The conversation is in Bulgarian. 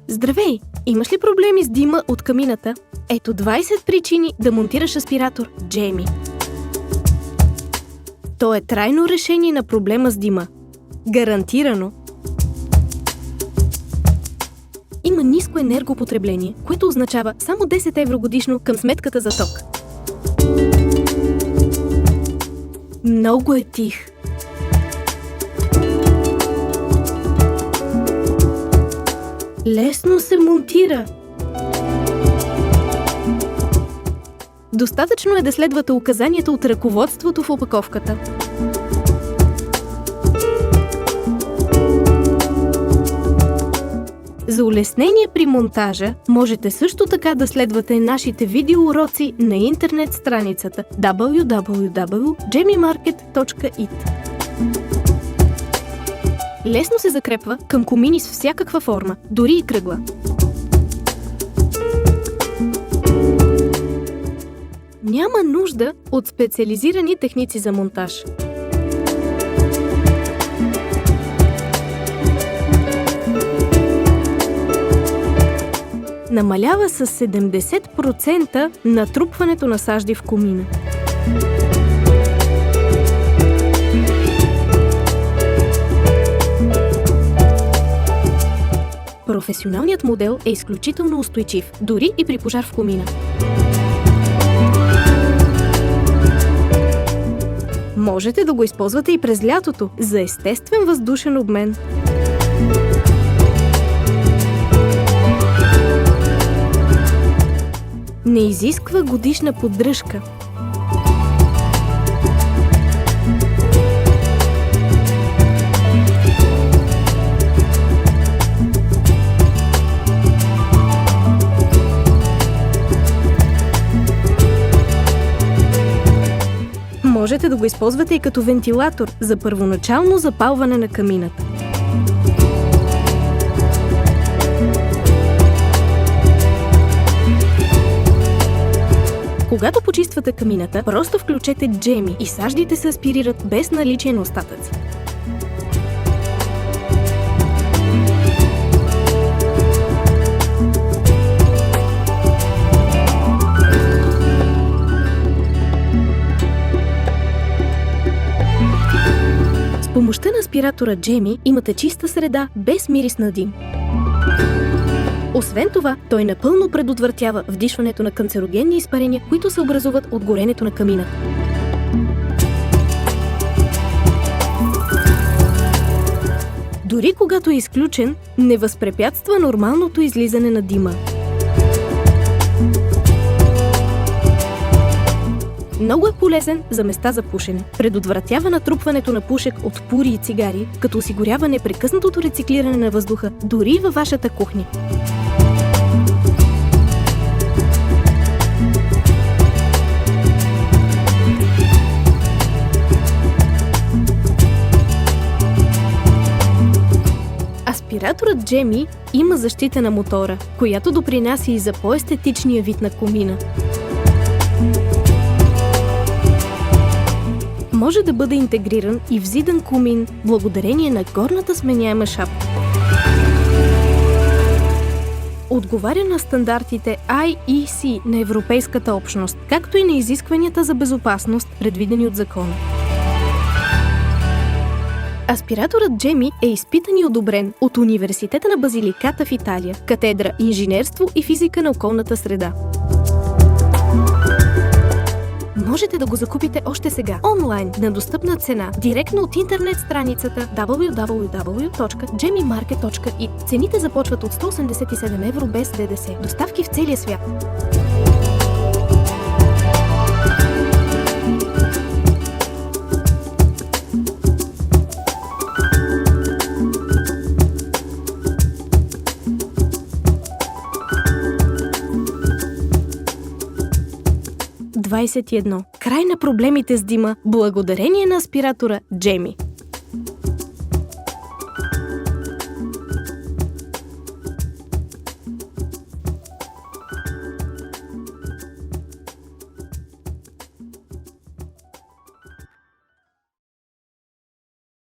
Здравей! Имаш ли проблеми с дима от камината? Ето 20 причини да монтираш аспиратор Джеми. То е трайно решение на проблема с дима. Гарантирано! Има ниско енергопотребление, което означава само 10 евро годишно към сметката за ток. Много е тих. Лесно се монтира. Достатъчно е да следвате указанията от ръководството в опаковката. За улеснение при монтажа, можете също така да следвате нашите видеоуроци на интернет страницата www.gemimarket.it. Лесно се закрепва към комини с всякаква форма, дори и кръгла. Няма нужда от специализирани техници за монтаж. Намалява с 70% натрупването на сажди в комина. Професионалният модел е изключително устойчив, дори и при пожар в комина. Можете да го използвате и през лятото за естествен въздушен обмен. Не изисква годишна поддръжка. Можете да го използвате и като вентилатор за първоначално запалване на камината. Когато почиствате камината, просто включете Джеми и саждите се аспирират без наличие на остатъци. С помощта на аспиратора Джеми имате чиста среда без мирис на дим. Освен това, той напълно предотвратява вдишването на канцерогенни изпарения, които се образуват от горенето на камината. Дори когато е изключен, не възпрепятства нормалното излизане на дима. Много е полезен за места за пушене. Предотвратява натрупването на пушек от пури и цигари, като осигурява непрекъснатото рециклиране на въздуха, дори и във вашата кухня. Аспираторът Джеми има защита на мотора, която допринася и за по-естетичния вид на комина. Може да бъде интегриран и в зидан комин благодарение на горната сменяема шапка. Отговаря на стандартите IEC на Европейската общност, както и на изискванията за безопасност, предвидени от закона. Аспираторът Джеми е изпитан и одобрен от Университета на Базиликата в Италия, катедра Инженерство и физика на околната среда. Можете да го закупите още сега, онлайн, на достъпна цена, директно от интернет страницата www.gemimarket.it. Цените започват от 187 евро без ДДС. Доставки в целия свят. Край на проблемите с дима благодарение на аспиратора Джеми.